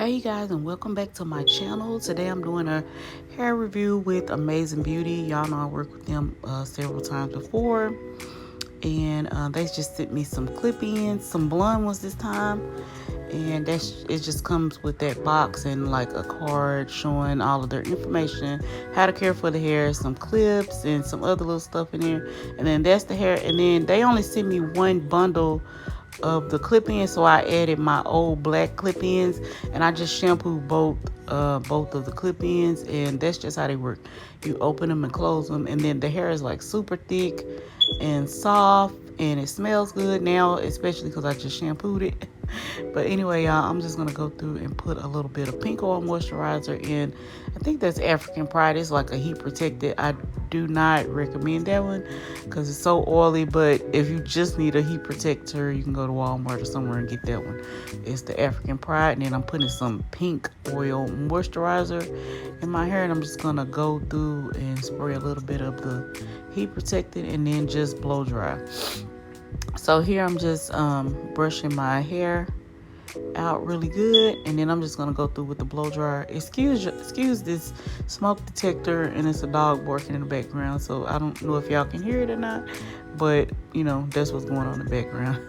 Hey you guys, and welcome back to my channel. Today I'm doing a hair review with Amazing Beauty. Y'all know I worked with them several times before, and they just sent me some clip-ins, some blonde ones this time, and it just comes with that box and like a card showing all of their information, how to care for the hair, some clips and some other little stuff in there, and then that's the hair. And then they only sent me one bundle of the clip-ins, so I added my old black clip-ins, and I just shampooed both of the clip-ins, and that's just how they work. You open them and close them, and then the hair is like super thick and soft, and it smells good now, especially because I just shampooed it. But anyway, y'all, I'm just gonna go through and put a little bit of pink oil moisturizer in. I think that's African Pride. It's like a heat protected. I do not recommend that one because it's so oily, but if you just need a heat protector, you can go to Walmart or somewhere and get that one. It's the African Pride. And then I'm putting some pink oil moisturizer in my hair, and I'm just gonna go through and spray a little bit of the heat protected and then just blow dry. So here I'm just brushing my hair out really good, and then I'm just gonna go through with the blow dryer. Excuse this smoke detector, and it's a dog barking in the background, so I don't know if y'all can hear it or not, but you know that's what's going on in the background.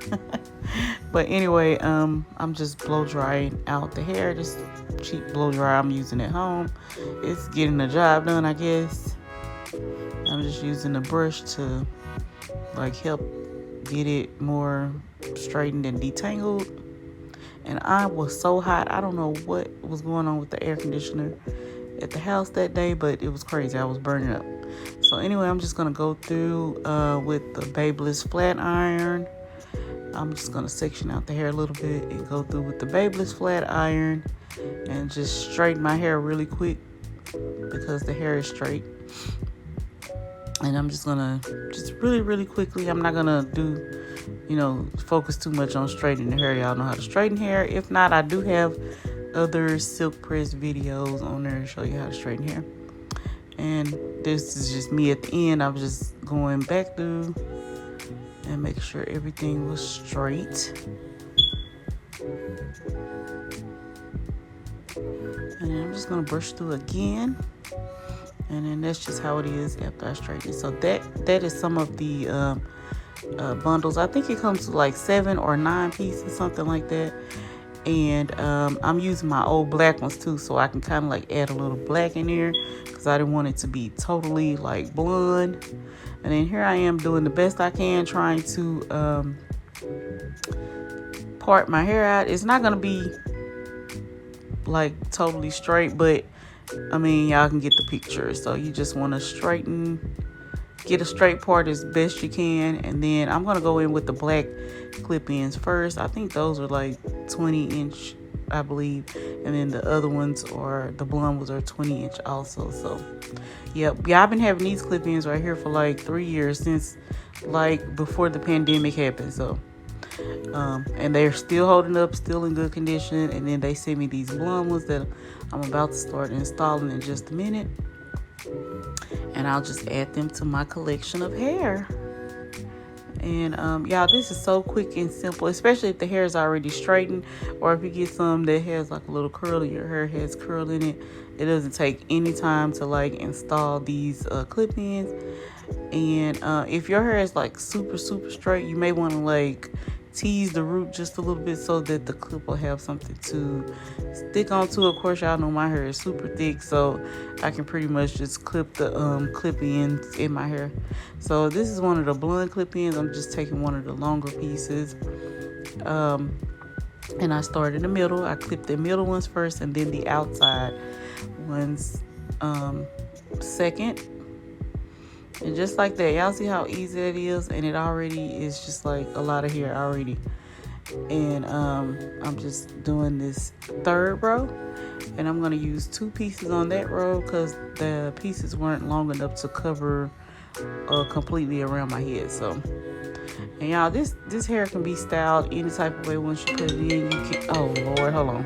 But anyway, I'm just blow drying out the hair. This cheap blow dryer I'm using at home. It's getting the job done, I guess. I'm just using the brush to like help get it more straightened and detangled. And I was so hot. I don't know what was going on with the air conditioner at the house that day, but it was crazy. I was burning up. So anyway, I'm just gonna go through with the Babyliss flat iron. I'm just gonna section out the hair a little bit and go through with the Babyliss flat iron and just straighten my hair really quick because the hair is straight. And I'm just gonna really quickly. I'm not gonna do, focus too much on straightening the hair. Y'all know how to straighten hair. If not, I do have other silk press videos on there to show you how to straighten hair. And this is just me at the end. I was just going back through and making sure everything was straight. And then I'm just gonna brush through again. And then that's just how it is after I straighten it. So that is some of the bundles. I think it comes to like 7 or 9 pieces, something like that. And I'm using my old black ones too, so I can kind of like add a little black in there because I didn't want it to be totally like blonde. And then here I am doing the best I can, trying to part my hair out. It's not gonna be like totally straight, but I mean, y'all can get the picture. So you just want to get a straight part as best you can. And then I'm going to go in with the black clip-ins first. I think those are like 20-inch, I believe. And then the other ones the blonde ones are 20-inch also. So, yeah, I've been having these clip-ins right here for like 3 years, since like before the pandemic happened. So, and they're still holding up, still in good condition. And then they sent me these blonde ones that I'm about to start installing in just a minute, and I'll just add them to my collection of hair. And y'all, this is so quick and simple, especially if the hair is already straightened, or if you get some that has like a little curl, your hair has curl in it. It doesn't take any time to like install these clip-ins. And if your hair is like super straight, you may want to like tease the root just a little bit so that the clip will have something to stick onto. Of course, y'all know my hair is super thick, so I can pretty much just clip the clip-ins in my hair. So this is one of the blonde clip-ins. I'm just taking one of the longer pieces, and I start in the middle. I clip the middle ones first, and then the outside ones second. And just like that, y'all see how easy it is, and it already is just like a lot of hair already. And I'm just doing this third row, and I'm going to use 2 pieces on that row because the pieces weren't long enough to cover completely around my head. So, and y'all, this hair can be styled any type of way once you put it in. You can, oh Lord, hold on.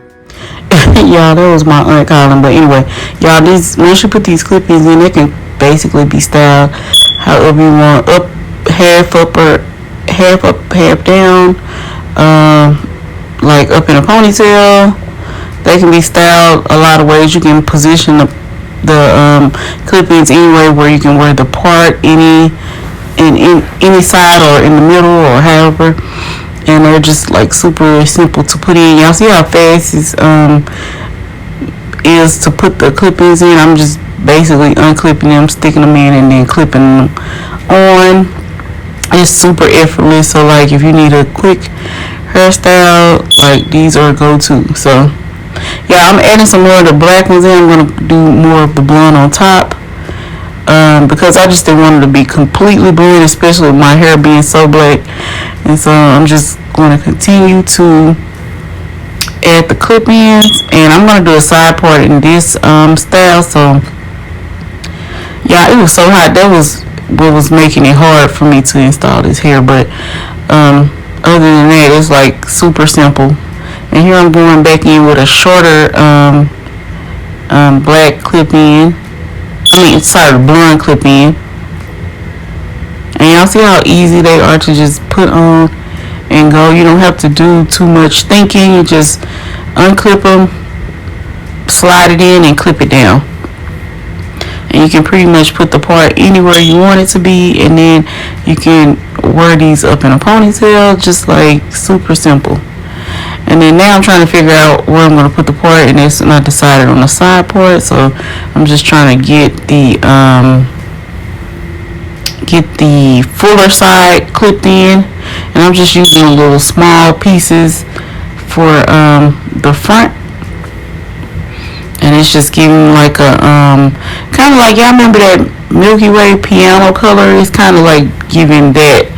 Y'all, that was my aunt calling. But anyway, y'all, once you put these clip-ins in, they can basically be styled however you want. Half up, half down, like up in a ponytail, They can be styled a lot of ways. You can position the clip-ins anyway, where you can wear the part in any side or in the middle or however. And they're just like super simple to put in. Y'all see how fast is to put the clip-ins in. I'm just basically unclipping them, sticking them in, and then clipping them on. It's super effortless. So like if you need a quick hairstyle, like these are a go-to. So yeah, I'm adding some more of the black ones in. I'm gonna do more of the blonde on top, because I just didn't want it to be completely blonde, especially with my hair being so black. And so I'm just going to continue to add the clip-ins, and I'm going to do a side part in this style. So yeah, it was so hot. That was what was making it hard for me to install this hair. But other than that, it's like super simple. And here I'm going back in with a shorter black clip-in. Blonde clip-in. And y'all see how easy they are to just put on and go. You don't have to do too much thinking. You just unclip them, slide it in, and clip it down. And you can pretty much put the part anywhere you want it to be, and then you can wear these up in a ponytail, just like super simple. And then now I'm trying to figure out where I'm going to put the part, and it's not decided on the side part. So I'm just trying to get the fuller side clipped in, and I'm just using little small pieces for the front. And it's just giving like a kind of like, y'all remember that Milky Way piano color? It's kind of like giving that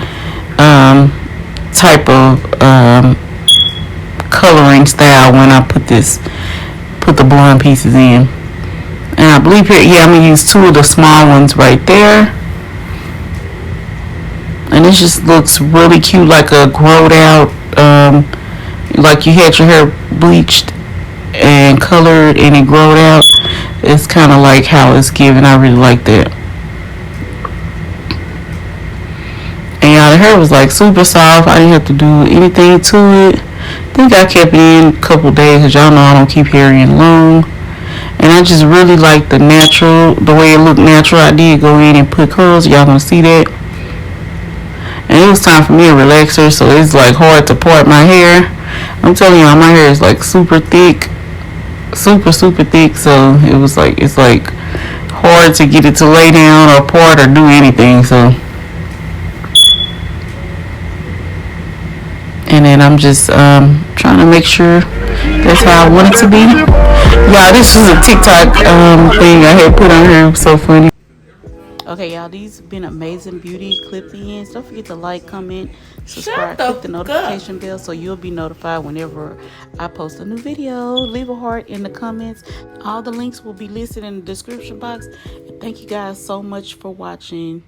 type of coloring style when I put the blonde pieces in. And I believe here, yeah, I'm gonna use two of the small ones right there. And it just looks really cute, like a growed out, like you had your hair bleached and colored and it growed out. It's kind of like how it's given. I really like that. And yeah, the hair was like super soft. I didn't have to do anything to it. I think I kept it in a couple days, because y'all know I don't keep hair in long. And I just really like the way it looked natural. I did go in and put curls. Y'all gonna see that. And it was time for me a relaxer, so it's like hard to part my hair. I'm telling y'all, my hair is like super thick, super thick. So it's like hard to get it to lay down or part or do anything. So, and then I'm just trying to make sure that's how I want it to be. Y'all, this is a TikTok thing I had put on here. It was so funny. Okay, y'all, these have been amazing beauty clip-ins. Don't forget to like, comment, subscribe, click the notification bell so you'll be notified whenever I post a new video. Leave a heart in the comments. All the links will be listed in the description box. And thank you guys so much for watching.